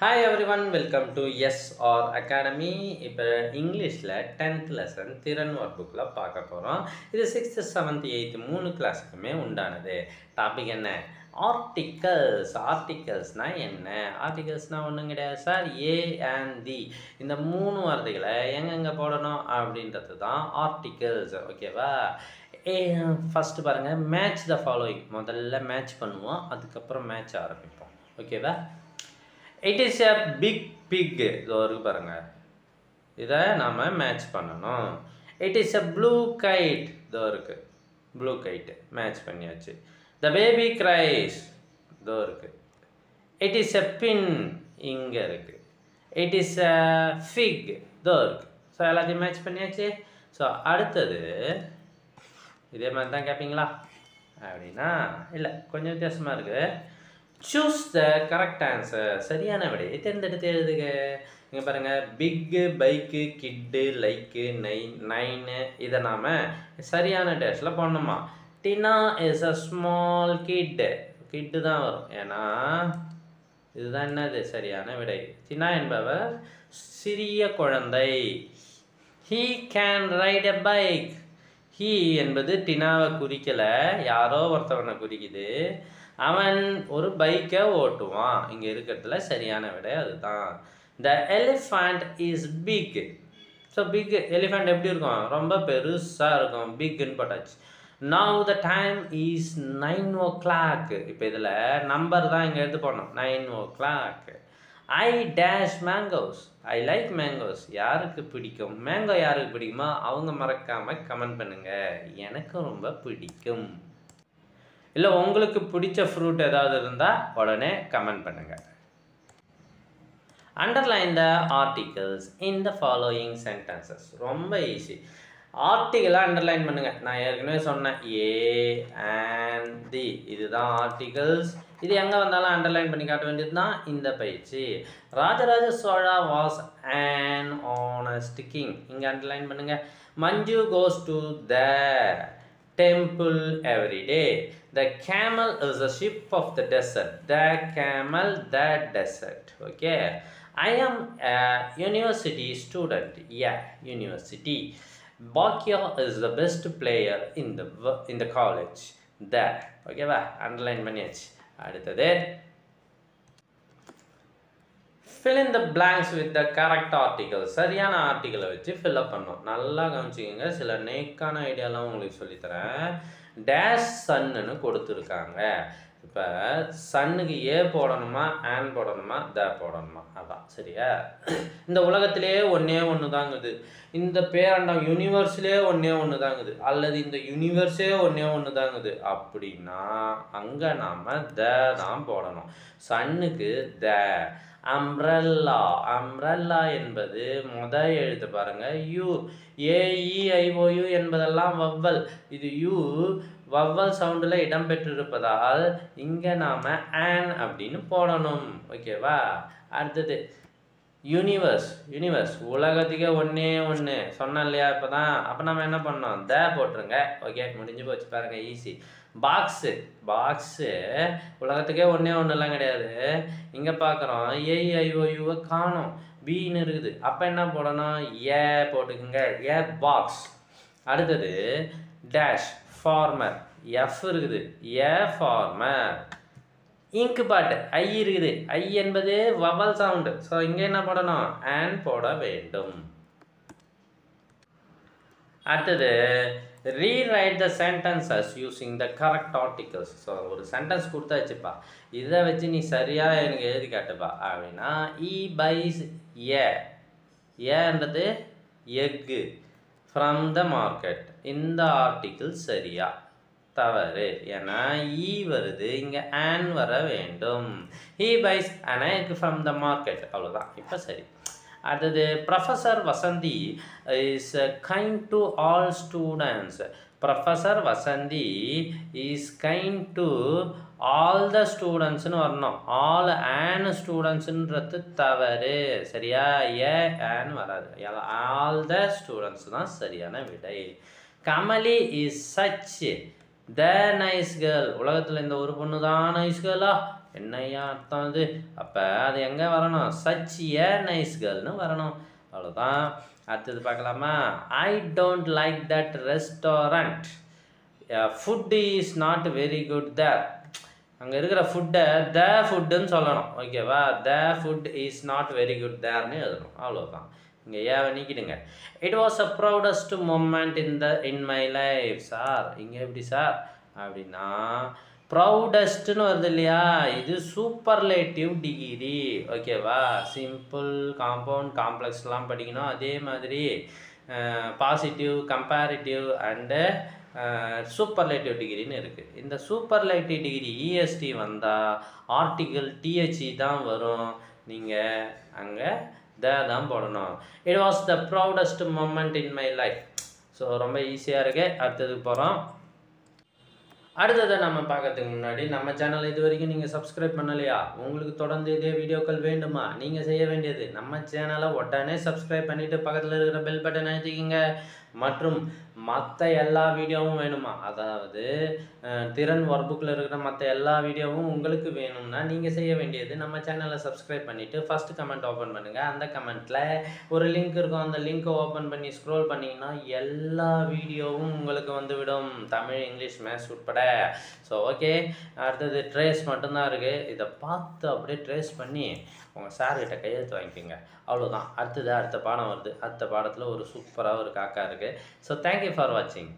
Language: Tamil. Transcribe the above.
Hi everyone, welcome to Yes or Academy. இப்போ இங்கிலீஷில் 10th லெசன் திறன் ஒர்க் புக்கில் பார்க்க போகிறோம். இது 6th 7th 8th 3 கிளாஸுக்குமே உண்டானது. டாபிக் என்ன? ஆர்டிகல்ஸ். ஆர்டிகல்ஸ்னால் என்ன? ஆர்டிகல்ஸ்னால் ஒன்றும் கிடையாது சார். ஏ அண்ட் தி இந்த 3 வார்த்தைகளை எங்கெங்கே போடணும் அப்படின்றது தான் ஆர்டிகல்ஸ். ஓகேவா? ஃபஸ்ட்டு பாருங்கள், மேட்ச் த ஃபாலோயிங். முதல்ல மேட்ச் பண்ணுவோம், அதுக்கப்புறம் மேட்ச் ஆரம்பிப்போம். ஓகேவா? It is a big pig. இதோ இருக்கு பாருங்க, இதை நாம் மேட்ச் பண்ணணும். It is a blue kite. இதோ இருக்கு, blue kite மேட்ச் பண்ணியாச்சு. The baby cries. இதோ இருக்கு. It is a pin. இங்கே இருக்கு. It is a fig. இதோ இருக்கு. ஸோ எல்லாத்தையும் மேட்ச் பண்ணியாச்சு. ஸோ அடுத்தது இதே மாதிரி தான் கேட்பீங்களா அப்படின்னா இல்லை, கொஞ்சம் வித்தியாசமாக இருக்குது. Choose the correct answer. சரியான விடையை தேர்ந்தெடுத்து எழுதுக. இங்கே பாருங்கள், பிக்கு, பைக்கு, கிட்டு, லைக்கு, நைனு இதை நாம் சரியான டேஷில் போடணுமா. டினா இஸ் அ ஸ்மால் கிட்டு தான் வரும், ஏன்னா இதுதான் என்னது சரியான விடை. டினா என்பவர் சிறிய குழந்தை. He can write a bike. He என்பது டினாவை குறிக்கலை, யாரோ ஒருத்தவனை குறிக்குது. அவன் ஒரு பைக்கை ஓட்டுவான். இங்கே இருக்கிறதுல சரியான விடை அதுதான். The elephant is big. So big, elephant எப்படி இருக்கும்? ரொம்ப பெருசாக இருக்கும். பிக்குன்னு போட்டாச்சு. Now the time is 9 o'clock. இப்போ இதில் நம்பர் தான் இங்கே எடுத்து போடணும். 9 o'clock. I dash mangoes. I like mangoes. யாருக்கு பிடிக்கும் மேங்கோ? யாருக்கு பிடிக்குமோ அவங்க மறக்காமல் கமெண்ட் பண்ணுங்கள். எனக்கும் ரொம்ப பிடிக்கும். இல்லை உங்களுக்கு பிடிச்ச ஃப்ரூட் ஏதாவது இருந்தால் உடனே கமெண்ட் பண்ணுங்கள். Underline the articles in the following sentences. ரொம்ப ஈஸி. ஆர்டிகலாக அண்டர்லைன் பண்ணுங்கள். நான் ஏற்கனவே சொன்னேன், ஏ அண்ட் தி இதுதான் ஆர்டிகல்ஸ். இது எங்கே வந்தாலும் அண்டர்லைன் பண்ணி காட்ட வேண்டியது தான் இந்த பயிற்சி. Rajaraja Chola was an honest king. இங்கே அண்டர்லைன் பண்ணுங்கள். Manju goes to the temple every day. The camel is a ship of the desert. The camel, the desert. Okay. I am a university student. Yeah, university. Bakya is the best player in the college. There. Okay va? Underline பண்ணியாச்சு. அடுத்தது fill in the blanks with the correct article. சரியான ஆர்டிகளை வச்சு fill up பண்ணணும். நல்லா கவனிச்சிக்கோங்க, சில நேக்கான ஐடியாலாம் உங்களுக்கு சொல்லித்தரேன். டேஷ் சன்னு கொடுத்துருக்காங்க. இப்போ சன்னுக்கு ஏ போடணுமா, ஆன் போடணுமா, த போடணுமா, அதான் சரியா. இந்த உலகத்திலே ஒன்று தாங்குது. இந்த பேரண்டம் யூனிவர்ஸ்லேயே ஒன்று தாங்குது. அல்லது இந்த யூனிவர்ஸே ஒன்று தாங்குது அப்படின்னா அங்கே நாம் த தான் போடணும். சன்னுக்கு த. அம்ப்ரெல்லா. அம்ப்ரெல்லா என்பது முதல் எழுத்து பாருங்க, யூ. ஏஇஐஓயு என்பதெல்லாம் வவ்வல். இது யூ வவ்வல் சவுண்டில் இடம்பெற்றிருப்பதால் இங்கே நாம் ஆன் அப்படின்னு போடணும். ஓகேவா? அடுத்தது யூனிவர்ஸ். யூனிவர்ஸ் உலகத்துக்கே ஒன்று சொன்னோம் இல்லையா இப்போ தான். அப்போ நம்ம என்ன பண்ணோம்? த போட்டுருங்க. ஓகே, முடிஞ்சு போச்சு பாருங்கள், ஈஸி. பாக்ஸு. பாக்ஸு உலகத்துக்கே ஒன்றுலாம் கிடையாது. இங்கே பார்க்குறோம் ஏஐஓயுவை காணும், பின்னு இருக்குது. அப்போ என்ன போடணும்? ஏ போட்டுக்குங்க. ஏ பாக்ஸ். அடுத்தது டேஷ் ஃபார்மர். எஃப் இருக்குது. ஏ ஃபார்மர். இங்கு பாட்டு ஐ இருக்குது. ஐ என்பது வவல் சவுண்டு. ஸோ இங்கே என்ன போடணும்? ஆன் போட வேண்டும். அடுத்தது rewrite the sentences using the correct articles. So ஒரு சென்டென்ஸ் கொடுத்தாச்சுப்பா, இதை வச்சு நீ சரியாக எனக்கு எழுதி காட்டுப்பா அப்படின்னா, இ பைஸ் ஏ. ஏன்றது எக்கு ஃப்ரம் த மார்க்கெட். இந்த ஆர்டிக்கிள் சரியா தவறு, ஏன்னா ஈ வருது, இங்கே ஆன் வர வேண்டும். He buys an egg from the market. அவ்வளோதான், இப்போ சரி. அடுத்தது professor Vasanthi is kind to all students. Professor Vasanthi is kind to all the ஸ்டூடெண்ட்ஸ்னு வரணும். ஆல் ஆன் ஸ்டூடெண்ட்ஸுன்றது தவறு, சரியா. ஏ ஆன் வராது, ஆல் த ஸ்டூடெண்ட்ஸ் தான் சரியான விடை. Kamali is such the nice girl. உலகத்தில் இந்த ஒரு பொண்ணு தான் நைஸ் கேர்ளா? என்னையா அர்த்தம் அது? அப்போ அது எங்கே வரணும்? சச் ஏ நைஸ் கேர்ள்னு வரணும். அவ்வளோதான். அடுத்தது பார்க்கலாமா? I don't like that restaurant. Food is not very good there. அங்கே இருக்கிற ஃபுட்டை த ஃபுட்டுன்னு சொல்லணும். ஓகேவா? The food is not very good தேர்னு எழுதணும். அவ்வளோதான். இங்கே ஏவை நீக்கிடுங்க. It was a proudest moment in my life. Sir இங்கே எப்படி சார் அப்படின்னா ப்ரௌடஸ்ட்னு வருது இல்லையா? இது சூப்பர்லேட்டிவ் டிகிரி. ஓகேவா? சிம்பிள், காம்பவுண்ட், காம்ப்ளெக்ஸ்லாம் படிக்கணும். அதே மாதிரி பாசிட்டிவ், கம்பேரிட்டிவ் அண்டு சூப்பர்லேட்டிவ் டிகிரின்னு இருக்குது. இந்த சூப்பர்லேட்டிவ் டிகிரி இஎஸ்டி வந்தால் ஆர்டிகிள் டிஹெச்இ தான் வரும். நீங்கள் அங்கே தான் போடணும். It was the proudest moment in my life. So ரொம்ப ஈஸியாக இருக்குது. அடுத்ததுக்கு போகிறோம். அடுத்ததை நம்ம பார்க்கறதுக்கு முன்னாடி நம்ம சேனல் இது வரைக்கும் நீங்கள் சப்ஸ்கிரைப் பண்ணலையா? உங்களுக்கு தொடர்ந்து இதே வீடியோக்கள் வேண்டுமா? நீங்கள் செய்ய வேண்டியது நம்ம சேனலை உடனே சப்ஸ்கிரைப் பண்ணிவிட்டு பக்கத்தில் இருக்கிற பெல் பட்டன் அழுத்திக்கிங்க. மற்றும் மற்ற எல்லா வீடியோவும் வேணுமா? அதாவது திறன் ஒர்க் புக்கில் இருக்கிற மற்ற எல்லா வீடியோவும் உங்களுக்கு வேணும்னா நீங்கள் செய்ய வேண்டியது நம்ம சேனலை சப்ஸ்கிரைப் பண்ணிவிட்டு ஃபஸ்ட்டு கமெண்ட் ஓப்பன் பண்ணுங்கள். அந்த கமெண்ட்டில் ஒரு லிங்க் இருக்கும். அந்த லிங்க்கை ஓப்பன் பண்ணி ஸ்க்ரோல் பண்ணிங்கன்னா எல்லா வீடியோவும் உங்களுக்கு வந்துவிடும். தமிழ், இங்கிலீஷ், மேத்ஸ் உட்பட. So okay. அடுத்தது ட்ரேஸ் மட்டும்தான் இருக்குது. இதை பார்த்து அப்படியே ட்ரேஸ் பண்ணி உங்கள் சார்கிட்ட கையெழுத்து வாங்கிக்கோங்க. அவ்வளோதான். அடுத்த பாடம் வருது. அடுத்த பாடத்தில் ஒரு சூப்பராக ஒரு காக்கா இருக்குது. ஸோ தேங்க்யூ ஃபார் வாட்சிங்.